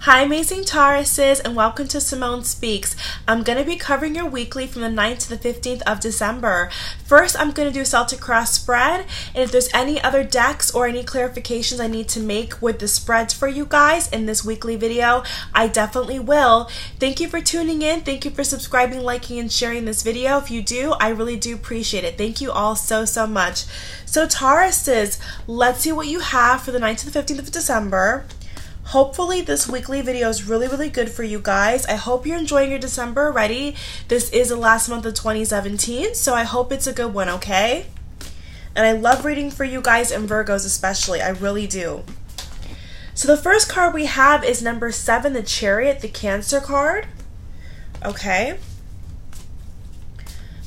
Hi amazing Tauruses, and welcome to Simone Speaks. I'm going to be covering your weekly from the 9th to the 15th of December. First, I'm going to do Celtic Cross spread, and if there's any other decks or any clarifications I need to make with the spreads for you guys in this weekly video, I definitely will. Thank you for tuning in. Thank you for subscribing, liking, and sharing this video. If you do, I really do appreciate it. Thank you all so much. So Tauruses, let's see what you have for the 9th to the 15th of December. Hopefully this weekly video is really good for you guys. I hope you're enjoying your December already. This is the last month of 2017, so I hope it's a good one, okay? And I love reading for you guys and Virgos especially. I really do. So the first card we have is number 7, the Chariot, the Cancer card. Okay.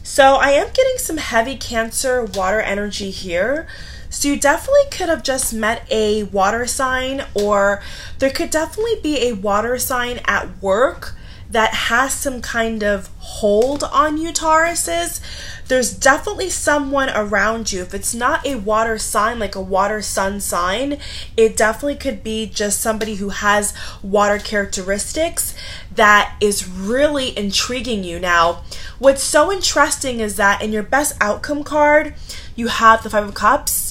So I am getting some heavy Cancer water energy here. So you definitely could have just met a water sign, or there could definitely be a water sign at work that has some kind of hold on you, Tauruses. There's definitely someone around you. If it's not a water sign, like a water sun sign, it definitely could be just somebody who has water characteristics that is really intriguing you. Now, what's so interesting is that in your best outcome card, you have the 5 of Cups.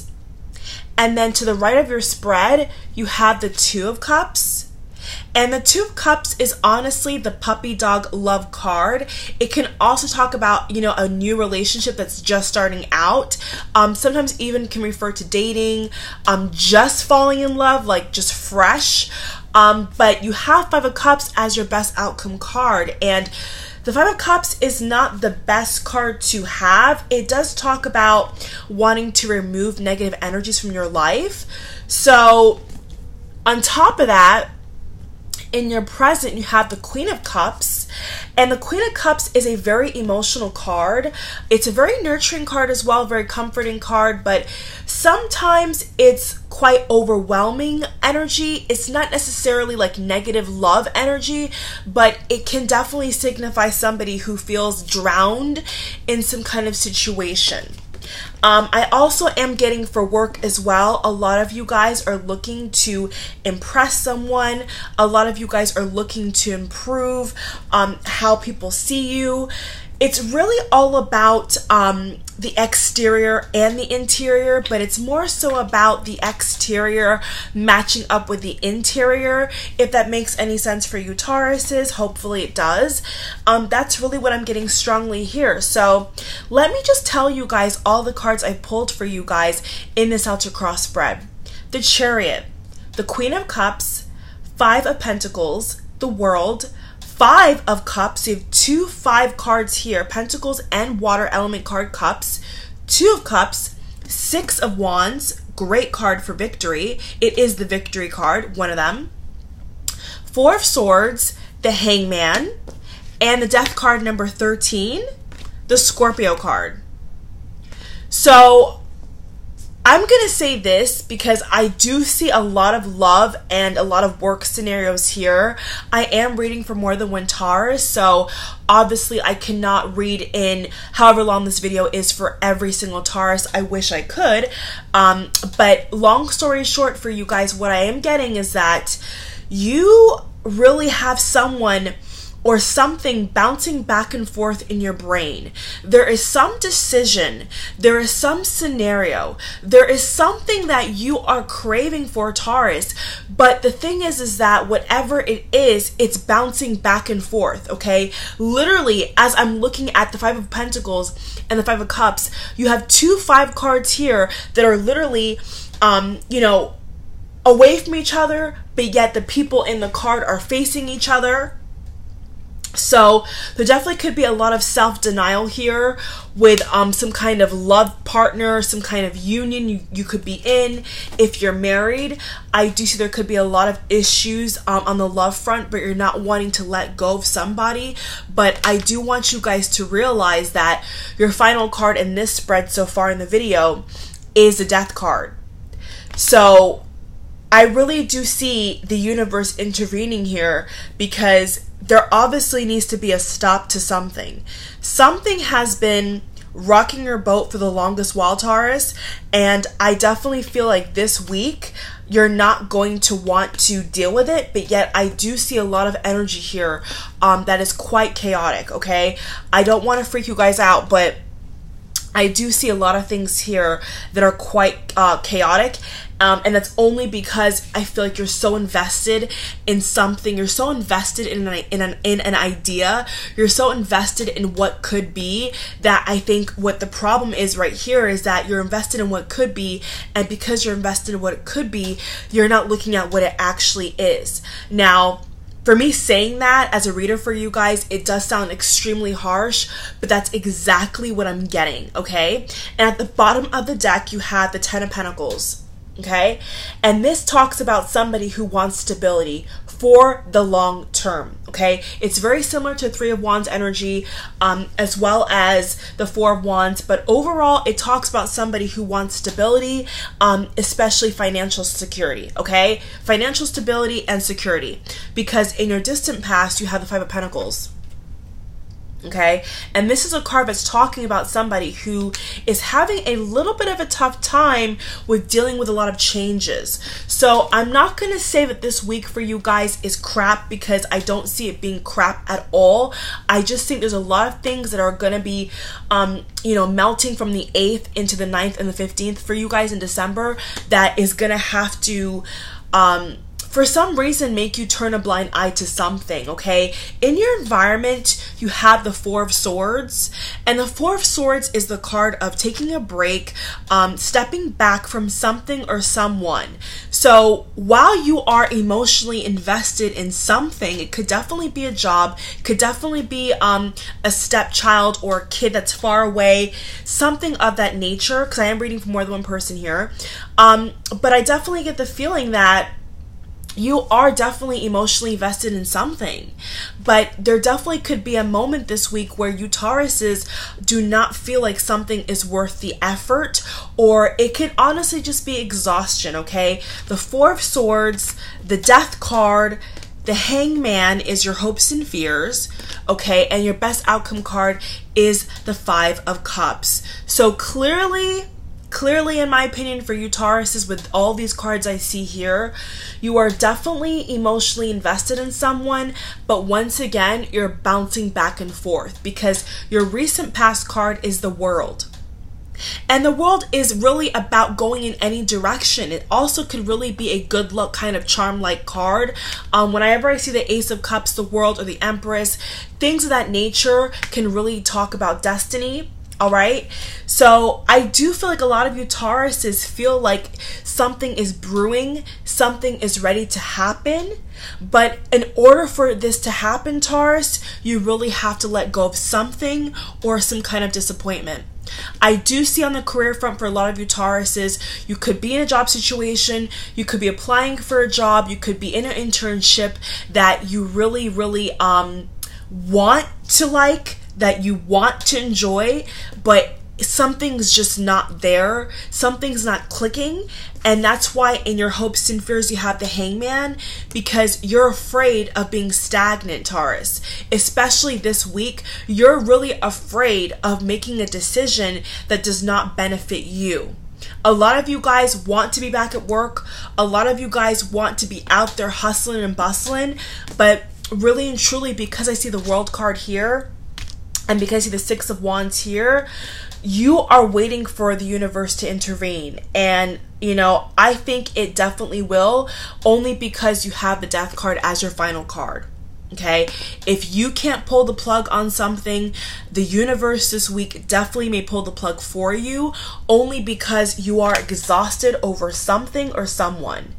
And then to the right of your spread, you have the 2 of Cups. And the 2 of Cups is honestly the puppy dog love card. It can also talk about, a new relationship that's just starting out. Sometimes even can refer to dating, just falling in love, like just fresh. But you have 5 of Cups as your best outcome card. And the 5 of Cups is not the best card to have. It does talk about wanting to remove negative energies from your life. So on top of that, in your present, you have the Queen of Cups. And the Queen of Cups is a very emotional card. It's a very nurturing card as well, very comforting card, but sometimes it's quite overwhelming energy. It's not necessarily like negative love energy, but it can definitely signify somebody who feels drowned in some kind of situation. I also am getting for work as well. A lot of you guys are looking to impress someone. A lot of you guys are looking to improve how people see you. It's really all about the exterior and the interior, but it's more so about the exterior matching up with the interior, if that makes any sense for you Tauruses. Hopefully it does. That's really what I'm getting strongly here. So let me just tell you guys all the cards I pulled for you guys in this Celtic Cross spread. The Chariot, the Queen of Cups, 5 of Pentacles, the World, 5 of Cups. You have 2 5 cards here, Pentacles and Water Element card Cups, 2 of Cups, 6 of Wands, great card for victory. It is the victory card, one of them. 4 of Swords, the Hangman, and the Death card number 13, the Scorpio card. So I'm going to say this because I do see a lot of love and a lot of work scenarios here. I am reading for more than one Taurus, so obviously I cannot read in however long this video is for every single Taurus. I wish I could. But long story short for you guys, what I am getting is that you really have someone or something bouncing back and forth in your brain. There is some decision, there is some scenario, there is something that you are craving for, Taurus, but the thing is that whatever it is, it's bouncing back and forth, okay? Literally, as I'm looking at the 5 of Pentacles and the 5 of Cups, you have 2 5 cards here that are literally, away from each other, but yet the people in the card are facing each other. So there definitely could be a lot of self-denial here with some kind of love partner, some kind of union you could be in. If you're married, I do see there could be a lot of issues on the love front, but you're not wanting to let go of somebody. But I do want you guys to realize that your final card in this spread so far in the video is the Death card. So I really do see the universe intervening here, because there obviously needs to be a stop to something. Something has been rocking your boat for the longest while, Taurus, and I definitely feel like this week you're not going to want to deal with it, but yet I do see a lot of energy here that is quite chaotic, okay? I don't want to freak you guys out, but I do see a lot of things here that are quite chaotic, and that's only because I feel like you're so invested in something. You're so invested in an idea. You're so invested in what could be, that I think what the problem is right here is that you're invested in what could be, and because you're invested in what it could be, you're not looking at what it actually is. Now, for me saying that as a reader for you guys, it does sound extremely harsh, but that's exactly what I'm getting, okay? And at the bottom of the deck, you have the Ten of Pentacles, okay? And this talks about somebody who wants stability for the long term, okay? It's very similar to Three of Wands energy, as well as the Four of Wands, but overall, it talks about somebody who wants stability, especially financial security, okay? Financial stability and security, because in your distant past, you have the Five of Pentacles. Okay, and this is a card that's talking about somebody who is having a little bit of a tough time with dealing with a lot of changes. So I'm not going to say that this week for you guys is crap, because I don't see it being crap at all. I just think there's a lot of things that are going to be, you know, melting from the 8th into the 9th and the 15th for you guys in December that is going to have to, for some reason, make you turn a blind eye to something, okay? In your environment, you have the Four of Swords, and the Four of Swords is the card of taking a break, stepping back from something or someone. So while you are emotionally invested in something, it could definitely be a job, could definitely be a stepchild or a kid that's far away, something of that nature, because I am reading for more than one person here. But I definitely get the feeling that you are definitely emotionally invested in something, but there definitely could be a moment this week where you Tauruses do not feel like something is worth the effort, or it could honestly just be exhaustion, okay? The Four of Swords, the Death card, the Hangman is your hopes and fears, okay? And your best outcome card is the Five of Cups. So clearly, in my opinion, for you Tauruses, with all these cards I see here, you are definitely emotionally invested in someone, but once again, you're bouncing back and forth because your recent past card is the World. And the World is really about going in any direction. It also could really be a good luck kind of charm-like card. Whenever I see the Ace of Cups, the World, or the Empress, things of that nature can really talk about destiny. All right, so I do feel like a lot of you Tauruses feel like something is brewing, something is ready to happen, but in order for this to happen, Taurus, you really have to let go of something or some kind of disappointment. I do see on the career front for a lot of you Tauruses, you could be in a job situation, you could be applying for a job, you could be in an internship that you really, want to like, that you want to enjoy, but something's just not there, something's not clicking, and that's why in your hopes and fears you have the Hangman, because you're afraid of being stagnant, Taurus. Especially this week, you're really afraid of making a decision that does not benefit you. A lot of you guys want to be back at work, a lot of you guys want to be out there hustling and bustling, but really and truly, because I see the World card here, and because you see the Six of Wands here, you are waiting for the universe to intervene. And, you know, I think it definitely will, only because you have the Death card as your final card. Okay? If you can't pull the plug on something, the universe this week definitely may pull the plug for you, only because you are exhausted over something or someone.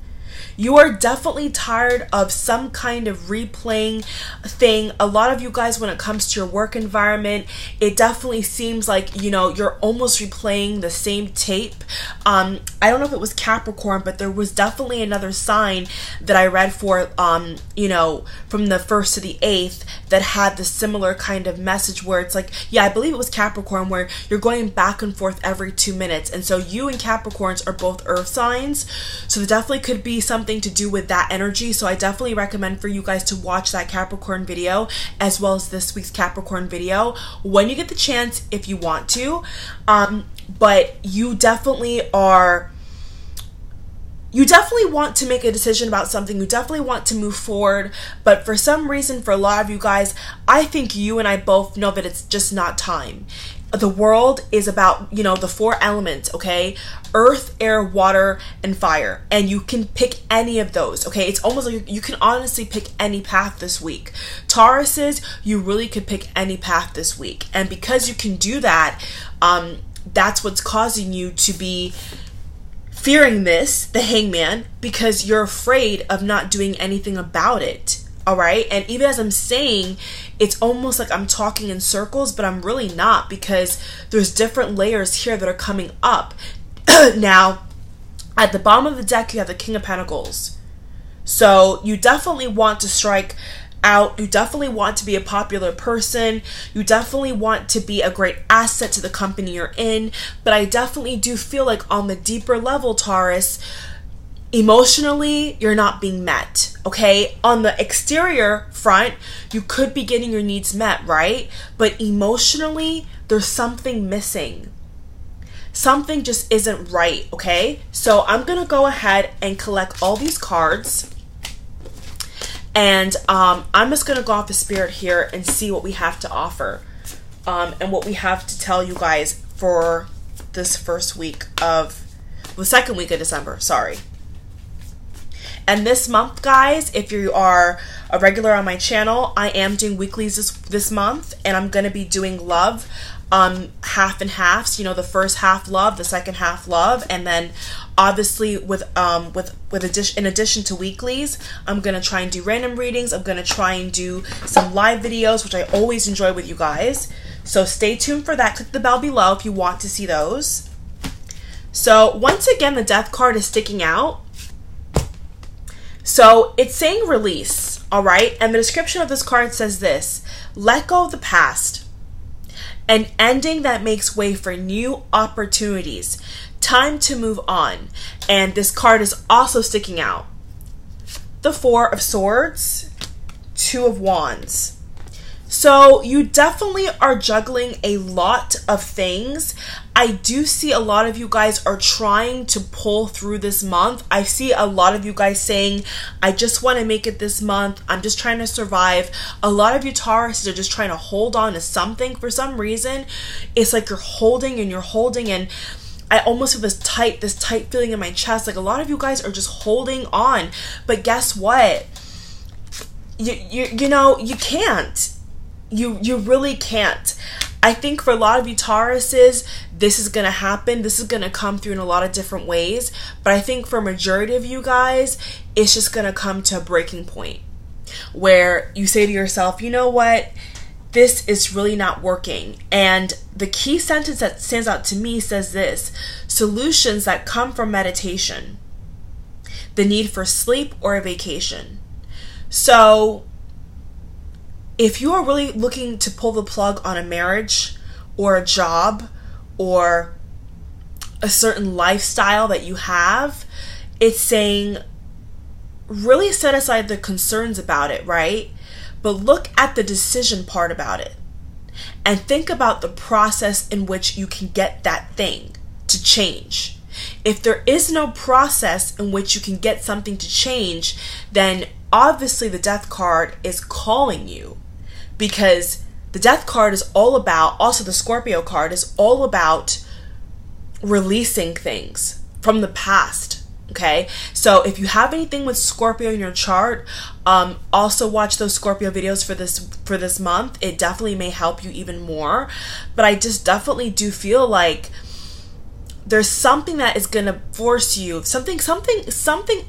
You are definitely tired of some kind of replaying thing. A lot of you guys, when it comes to your work environment, it definitely seems like, you know, you're almost replaying the same tape. I don't know if it was Capricorn, but there was definitely another sign that I read for, you know, from the 1st to the 8th that had the similar kind of message where it's like, yeah, I believe it was Capricorn, where you're going back and forth every 2 minutes. And so you and Capricorns are both earth signs. So there definitely could be something to do with that energy. So I definitely recommend for you guys to watch that Capricorn video as well as this week's Capricorn video when you get the chance, if you want to. But you definitely are you definitely want to make a decision about something. You definitely want to move forward. But for some reason, for a lot of you guys, I think you and I both know that it's just not time. The world is about, you know, the 4 elements, okay? Earth, air, water, and fire. And you can pick any of those, okay? It's almost like you can honestly pick any path this week. Tauruses, you really could pick any path this week. And because you can do that, that's what's causing you to be fearing this, the hangman, because you're afraid of not doing anything about it. All right. And even as I'm saying, it's almost like I'm talking in circles, but I'm really not, because there's different layers here that are coming up. Now, at the bottom of the deck, you have the King of Pentacles. So you definitely want to strike out. You definitely want to be a popular person. You definitely want to be a great asset to the company you're in. But I definitely do feel like on the deeper level, Taurus, emotionally, you're not being met, okay? On the exterior front, you could be getting your needs met, right? But emotionally, there's something missing. Something just isn't right, okay? So I'm gonna go ahead and collect all these cards. And I'm just going to go off the spirit here and see what we have to offer and what we have to tell you guys for this first week of, the second week of December, sorry. And this month, guys, if you are a regular on my channel, I am doing weeklies this month, and I'm going to be doing love half and halves, you know, the first half love, the second half love, and then obviously in addition to weeklies, I'm going to try and do random readings. I'm going to try and do some live videos, which I always enjoy with you guys. So stay tuned for that. Click the bell below if you want to see those. So once again, the Death card is sticking out. So it's saying release, all right? And the description of this card says this: let go of the past. An ending that makes way for new opportunities. Time to move on. And this card is also sticking out. The 4 of Swords, 2 of Wands. So you definitely are juggling a lot of things. I do see a lot of you guys are trying to pull through this month. I see a lot of you guys saying, I just want to make it this month. I'm just trying to survive. A lot of you Tauruses are just trying to hold on to something for some reason. It's like you're holding and I almost have this tight feeling in my chest. Like a lot of you guys are just holding on. But guess what? You know, you can't. You really can't. I think for a lot of you Tauruses, this is going to happen. This is going to come through in a lot of different ways. But I think for a majority of you guys, it's just going to come to a breaking point where you say to yourself, you know what? This is really not working. And the key sentence that stands out to me says this: solutions that come from meditation, the need for sleep or a vacation. So if you are really looking to pull the plug on a marriage or a job or a certain lifestyle that you have, it's saying really set aside the concerns about it, right? But look at the decision part about it and think about the process in which you can get that thing to change. If there is no process in which you can get something to change, then obviously the Death card is calling you, because the Death card is all about, also the Scorpio card is all about releasing things from the past. Okay, so if you have anything with Scorpio in your chart, also watch those Scorpio videos for this month. It definitely may help you even more. But I just definitely do feel like there's something that is going to force you, something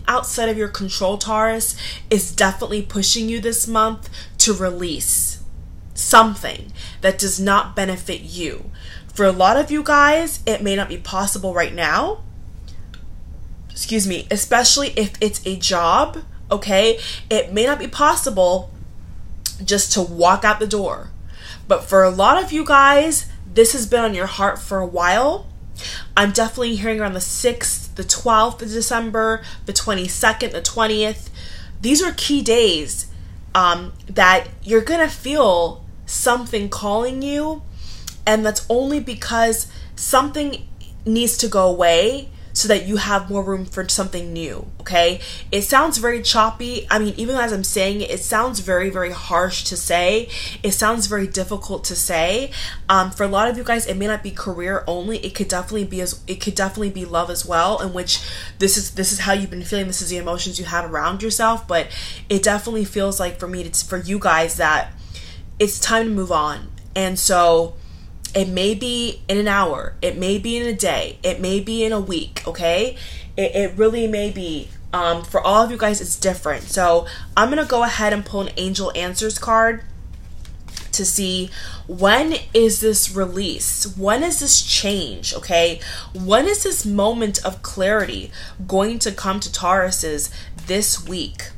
outside of your control, Taurus, is definitely pushing you this month to release something that does not benefit you. For a lot of you guys, it may not be possible right now. Excuse me, especially if it's a job, okay? It may not be possible just to walk out the door. But for a lot of you guys, this has been on your heart for a while. I'm definitely hearing around the 6th, the 12th of December, the 22nd, the 20th. These are key days that you're gonna feel something calling you, and that's only because something needs to go away so that you have more room for something new, okay? It sounds very choppy. I mean, even as I'm saying it, it sounds very, very harsh to say. It sounds very difficult to say. For a lot of you guys, it may not be career only. It could definitely be love as well, in which this is how you've been feeling. This is the emotions you have around yourself. But it definitely feels like for you guys that it's time to move on. And so it may be in an hour, it may be in a day, it may be in a week, okay? It really may be. For all of you guys, it's different. So I'm going to go ahead and pull an Angel Answers card to see, when is this release? When is this change, okay? When is this moment of clarity going to come to Tauruses this week?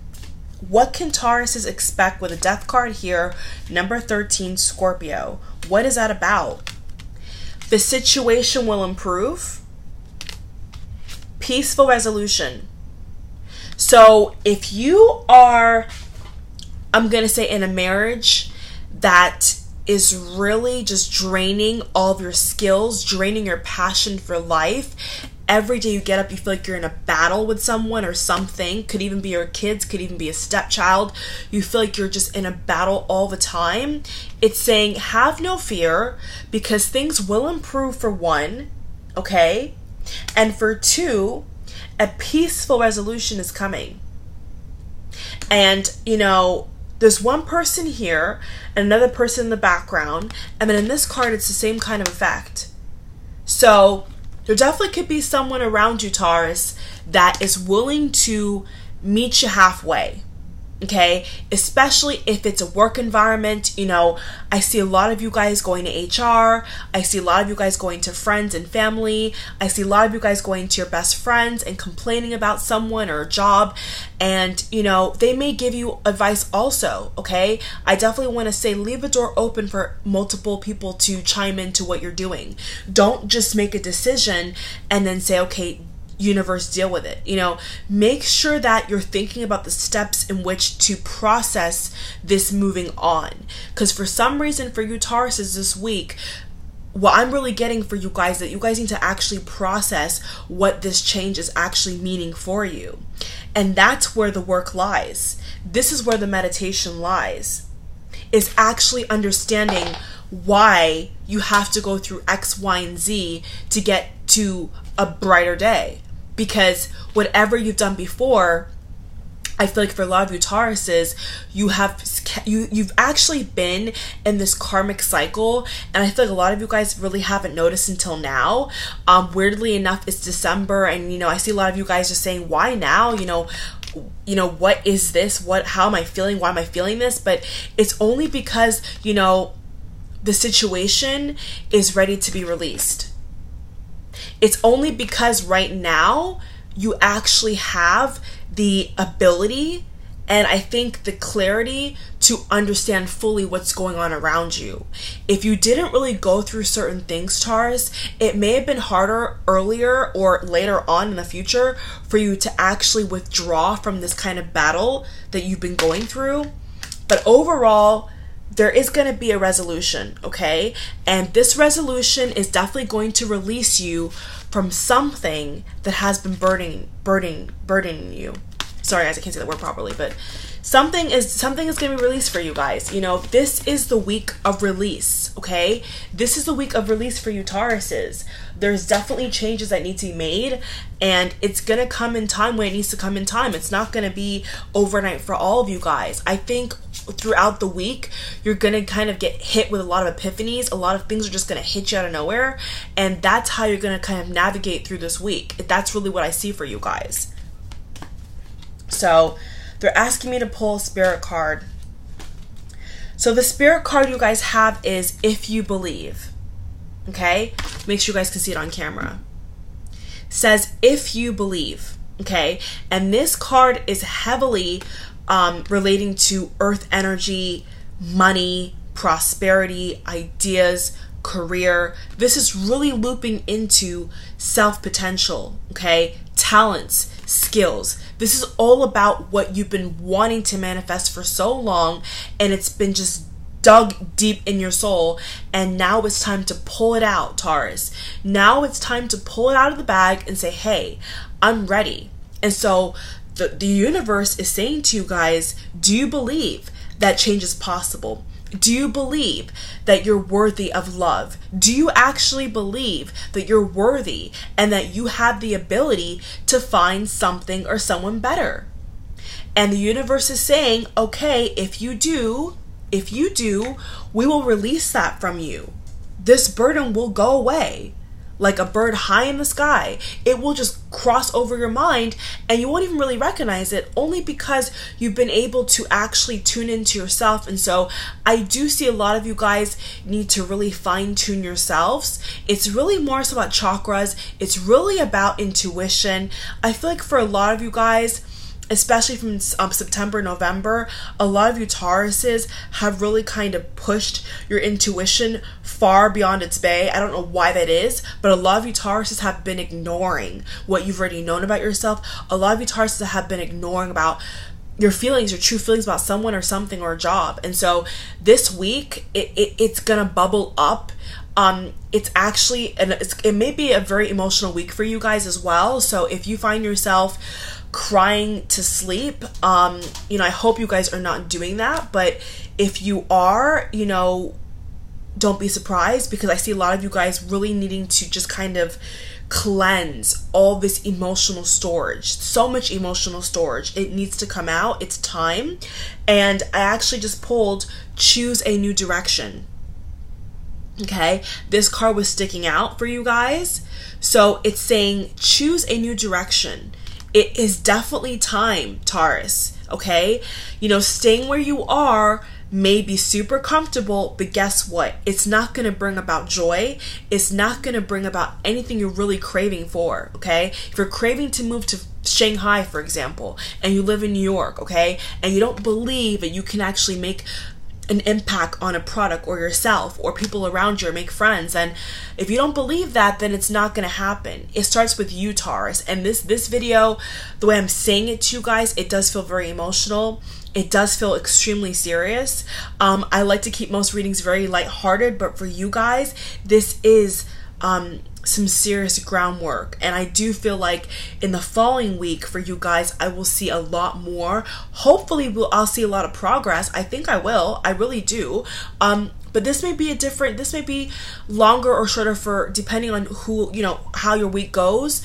What can Tauruses expect with a Death card here, number 13, Scorpio? What is that about? The situation will improve. Peaceful resolution. So if you are, I'm going to say, in a marriage that is really just draining all of your skills, draining your passion for life, every day you get up, you feel like you're in a battle with someone or something. Could even be your kids, could even be a stepchild. You feel like you're just in a battle all the time. It's saying, have no fear, because things will improve, for one, okay? And for two, a peaceful resolution is coming. And, you know, there's one person here and another person in the background. And then in this card, it's the same kind of effect. So there definitely could be someone around you, Taurus, that is willing to meet you halfway, okay? Especially if it's a work environment. You know, I see a lot of you guys going to HR. I see a lot of you guys going to friends and family. I see a lot of you guys going to your best friends and complaining about someone or a job. And, you know, they may give you advice also, okay? I definitely want to say, leave the door open for multiple people to chime into what you're doing. Don't just make a decision and then say, okay, universe, deal with it. You know, make sure that you're thinking about the steps in which to process this moving on. Because for some reason, for you Tauruses this week, what I'm really getting for you guys, that you guys need to actually process what this change is actually meaning for you. And that's where the work lies. This is where the meditation lies, is actually understanding why you have to go through X, Y, and Z to get to a brighter day. Because whatever you've done before, I feel like for a lot of you Tauruses, you've actually been in this karmic cycle, and I feel like a lot of you guys really haven't noticed until now. Weirdly enough, it's December, and you know, I see a lot of you guys just saying, why now? You know, what is this? How am I feeling? Why am I feeling this? But it's only because, you know, the situation is ready to be released. It's only because right now you actually have the ability and I think the clarity to understand fully what's going on around you. If you didn't really go through certain things, Taurus, it may have been harder earlier or later on in the future for you to actually withdraw from this kind of battle that you've been going through. But overall, there is going to be a resolution, okay? And this resolution is definitely going to release you from something that has been burdening you. Sorry guys, I can't say that word properly, but something is going to be released for you guys. You know, this is the week of release, okay? This is the week of release for you Tauruses. There's definitely changes that need to be made, and it's going to come in time when it needs to come in time. It's not going to be overnight for all of you guys. I think throughout the week, you're going to kind of get hit with a lot of epiphanies. A lot of things are just going to hit you out of nowhere, and that's how you're going to kind of navigate through this week. That's really what I see for you guys. So they're asking me to pull a spirit card. So the spirit card you guys have is If You Believe. Okay? Make sure you guys can see it on camera. It says If You Believe. Okay? And this card is heavily relating to earth energy, money, prosperity, ideas, career. This is really looping into self-potential, okay? Talents, skills. This is all about what you've been wanting to manifest for so long, and it's been just dug deep in your soul, and now it's time to pull it out, Taurus. Now it's time to pull it out of the bag and say, hey, I'm ready. And so the universe is saying to you guys, do you believe that change is possible? Do you believe that you're worthy of love? Do you actually believe that you're worthy and that you have the ability to find something or someone better? And the universe is saying, okay, if you do, we will release that from you. This burden will go away. Like a bird high in the sky. It will just cross over your mind and you won't even really recognize it, only because you've been able to actually tune into yourself. And so I do see a lot of you guys need to really fine tune yourselves. It's really more so about chakras. It's really about intuition. I feel like for a lot of you guys, especially from September, November, a lot of you Tauruses have really kind of pushed your intuition far beyond its bay. I don't know why that is, but a lot of you Tauruses have been ignoring what you've already known about yourself. A lot of you Tauruses have been ignoring about your feelings, your true feelings about someone or something or a job. And so this week, it's gonna bubble up. It's actually, and it may be a very emotional week for you guys as well. So if you find yourself crying to sleep, I hope you guys are not doing that. But if you are, don't be surprised, because I see a lot of you guys really needing to just kind of cleanse all this emotional storage. So much emotional storage. It needs to come out. It's time. And I actually just pulled choose a new direction. Okay, this card was sticking out for you guys. So it's saying choose a new direction. It is definitely time, Taurus. Okay, staying where you are may be super comfortable, but guess what? It's not going to bring about joy. It's not going to bring about anything you're really craving for. Okay, if you're craving to move to Shanghai, for example, and you live in New York, okay, and you don't believe that you can actually make an impact on a product or yourself or people around you or make friends, and if you don't believe that, then it's not going to happen. It starts with you, Taurus. And this video, the way I'm saying it to you guys, it does feel very emotional. It does feel extremely serious. I like to keep most readings very lighthearted, but for you guys, this is some serious groundwork. And I do feel like in the following week for you guys, I will see a lot more. Hopefully I'll see a lot of progress. I think I will. I really do. But this may be longer or shorter for depending on how your week goes.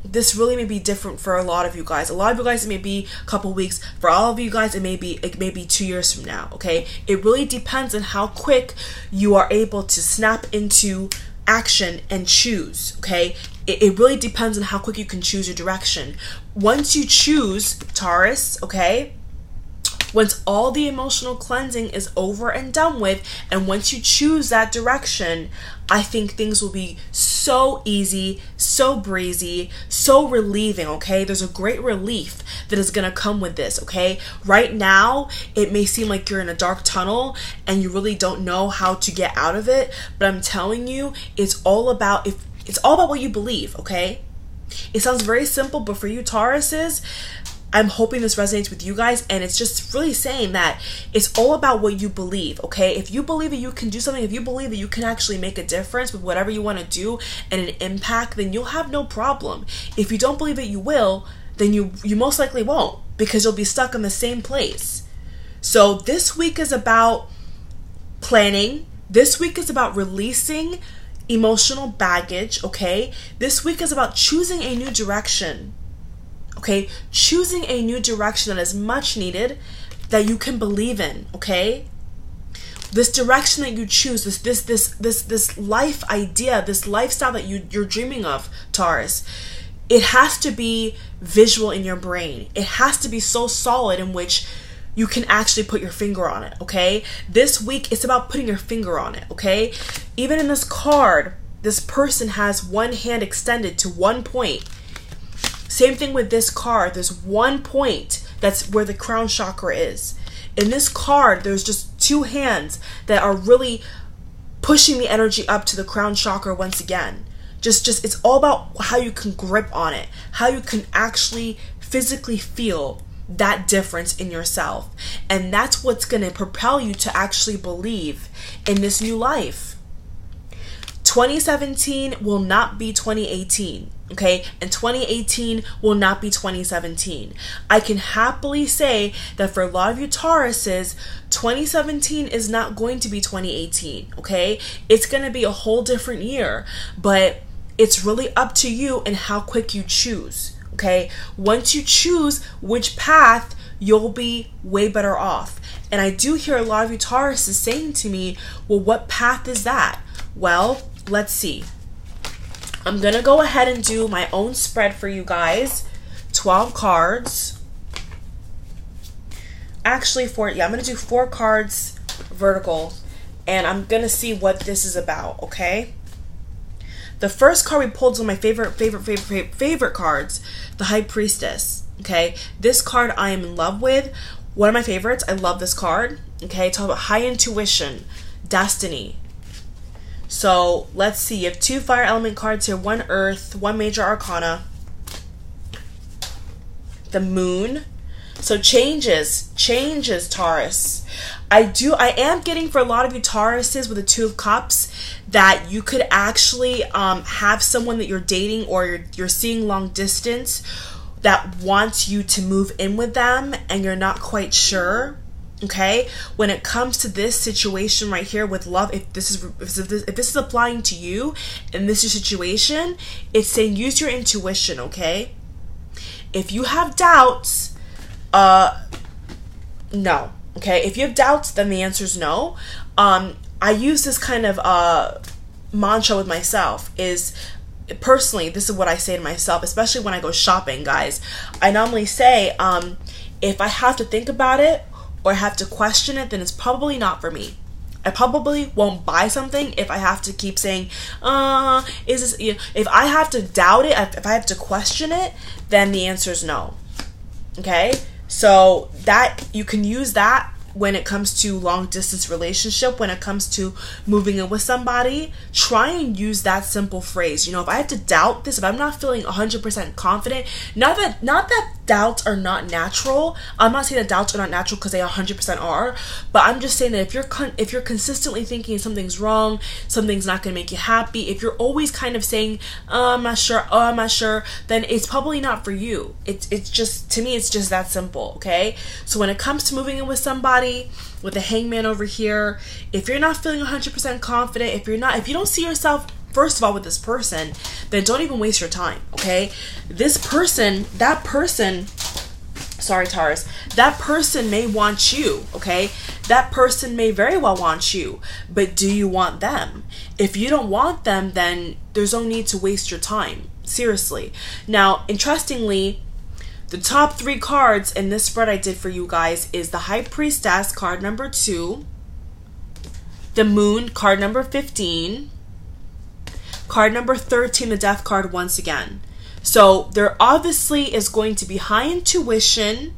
This really may be different for a lot of you guys. A lot of you guys, it may be a couple weeks. For all of you guys, it may be 2 years from now. Okay, it really depends on how quick you are able to snap into action and choose. Okay, it really depends on how quick you can choose your direction. Once you choose, Taurus, okay, once all the emotional cleansing is over and done with, and once you choose that direction, I think things will be so easy, so breezy, so relieving, okay? There's a great relief that is going to come with this, okay? Right now, it may seem like you're in a dark tunnel and you really don't know how to get out of it, but I'm telling you, it's all about what you believe, okay? It sounds very simple, but for you Tauruses, I'm hoping this resonates with you guys, and it's just really saying that it's all about what you believe, okay? If you believe that you can do something, if you believe that you can actually make a difference with whatever you want to do and an impact, then you'll have no problem. If you don't believe that you will, then you most likely won't, because you'll be stuck in the same place. So this week is about planning. This week is about releasing emotional baggage, okay? This week is about choosing a new direction. Okay, choosing a new direction that is much needed, that you can believe in, okay? This direction that you choose, this life idea, this lifestyle that you're dreaming of, Taurus, it has to be visual in your brain. It has to be so solid in which you can actually put your finger on it, okay? This week, it's about putting your finger on it, okay? Even in this card, this person has one hand extended to one point. Same thing with this card. There's one point that's where the crown chakra is. In this card, there's just two hands that are really pushing the energy up to the crown chakra once again. Just it's all about how you can grip on it, how you can actually physically feel that difference in yourself. And that's what's going to propel you to actually believe in this new life. 2017 will not be 2018, okay? And 2018 will not be 2017. I can happily say that for a lot of you Tauruses, 2017 is not going to be 2018, okay? It's going to be a whole different year, but it's really up to you and how quick you choose, okay? Once you choose which path, you'll be way better off. And I do hear a lot of you Tauruses saying to me, well, what path is that? Well, let's see. I'm going to go ahead and do my own spread for you guys. 12 cards. Actually, I'm going to do 4 cards vertical. And I'm going to see what this is about, okay? The first card we pulled is one of my favorite cards, the High Priestess, okay? This card I am in love with. One of my favorites. I love this card, okay? Talk about high intuition, destiny. So let's see, you have 2 fire element cards here, 1 earth, 1 major arcana, the moon. So changes, Taurus. I am getting for a lot of you Tauruses with the 2 of cups that you could actually have someone that you're dating or you're seeing long distance that wants you to move in with them and you're not quite sure. Okay, when it comes to this situation right here with love, if this is applying to you and this is your situation, it's saying use your intuition, okay? If you have doubts, no. Okay, if you have doubts, then the answer is no. I use this kind of mantra with myself is, personally, this is what I say to myself, especially when I go shopping, guys. I normally say, if I have to think about it, or I have to question it, then it's probably not for me. I probably won't buy something if I have to keep saying, is this, if I have to doubt it, if I have to question it, then the answer is no. Okay? So that, you can use that when it comes to long distance relationship, when it comes to moving in with somebody. Try and use that simple phrase. If I have to doubt this, if I'm not feeling 100% confident, not that doubts are not natural. I'm not saying that doubts are not natural because they 100% are, but I'm just saying that if you're consistently thinking something's wrong, something's not going to make you happy, if you're always kind of saying, I'm not sure, then it's probably not for you. It's just, to me, it's just that simple, okay? So when it comes to moving in with somebody, with the Hangman over here, if you're not feeling 100% confident, if you don't see yourself, first of all, with this person, then don't even waste your time, okay? Sorry, Taurus, that person may want you, okay? That person may very well want you, but do you want them? If you don't want them, then there's no need to waste your time, seriously. Now, interestingly, the top 3 cards in this spread I did for you guys is the High Priestess, card number 2, the Moon, card number 15, card number 13, the Death card once again. So there obviously is going to be high intuition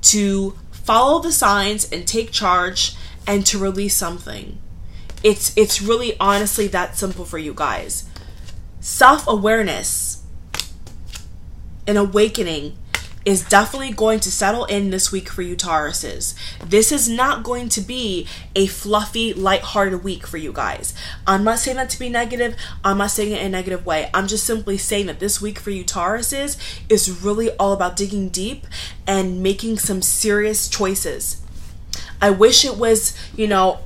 to follow the signs and take charge and to release something. It's really honestly that simple for you guys. Self-awareness and awakening is definitely going to settle in this week for you Tauruses. This is not going to be a fluffy, lighthearted week for you guys. I'm not saying that to be negative. I'm not saying it in a negative way. I'm just simply saying that this week for you Tauruses is really all about digging deep and making some serious choices. I wish it was,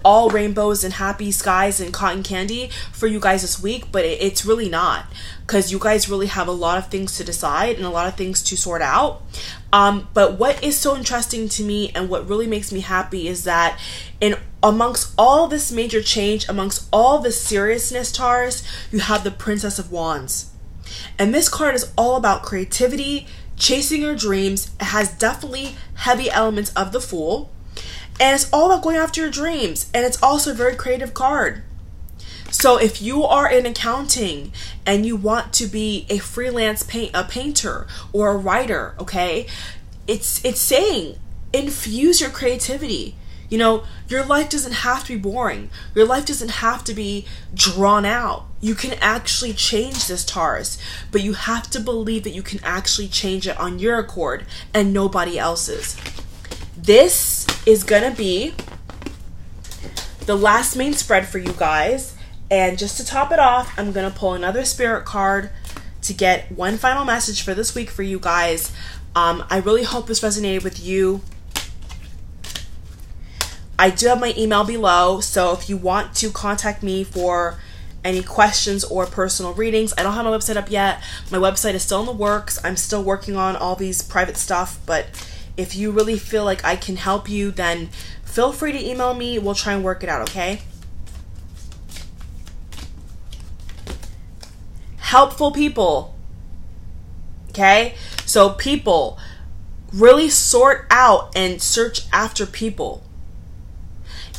all rainbows and happy skies and cotton candy for you guys this week, but it's really not, because you guys really have a lot of things to decide and a lot of things to sort out. But what is so interesting to me and what really makes me happy is that amongst all this major change, amongst all this seriousness, Taurus, you have the Princess of Wands. And this card is all about creativity, chasing your dreams. It has definitely heavy elements of the Fool. And it's all about going after your dreams. And it's also a very creative card. So if you are in accounting and you want to be a freelance painter or a writer, okay, it's saying infuse your creativity. You know, your life doesn't have to be boring. Your life doesn't have to be drawn out. You can actually change this, Taurus, but you have to believe that you can actually change it on your accord and nobody else's. This is gonna be the last main spread for you guys. And just to top it off, I'm gonna pull another spirit card to get one final message for this week for you guys. I really hope this resonated with you. I do have my email below, so if you want to contact me for any questions or personal readings, I don't have my website up yet. My website is still in the works. I'm still working on all these private stuff, but if you really feel like I can help you, then feel free to email me. We'll try and work it out, okay? Helpful people, okay? So people, really sort out and search after people.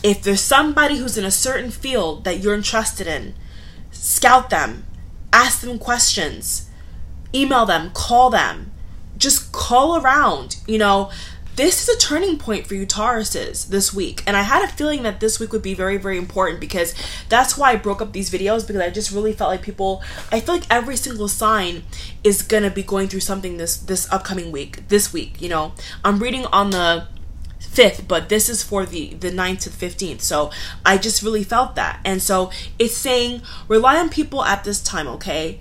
If there's somebody who's in a certain field that you're interested in, scout them, ask them questions, email them, call them, just call around. You know, this is a turning point for you Tauruses this week. And I had a feeling that this week would be very, very important, because that's why I broke up these videos, because I just really felt like people, I feel like every single sign is going to be going through something this upcoming week, this week, you know. I'm reading on the 5th, but this is for the 9th to the 15th. So I just really felt that. And so it's saying rely on people at this time, okay?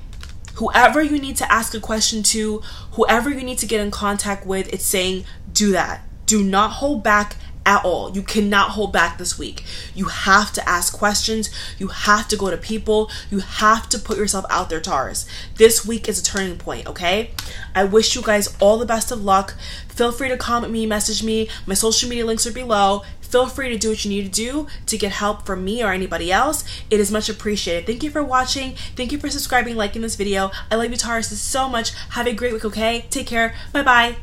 Whoever you need to ask a question to, whoever you need to get in contact with, it's saying do that. Do not hold back at all. You cannot hold back this week. You have to ask questions. You have to go to people. You have to put yourself out there, Taurus. This week is a turning point, okay? I wish you guys all the best of luck. Feel free to comment me, message me. My social media links are below. Feel free to do what you need to do to get help from me or anybody else. It is much appreciated. Thank you for watching. Thank you for subscribing, liking this video. I love you, Taurus, so much. Have a great week, okay? Take care. Bye-bye.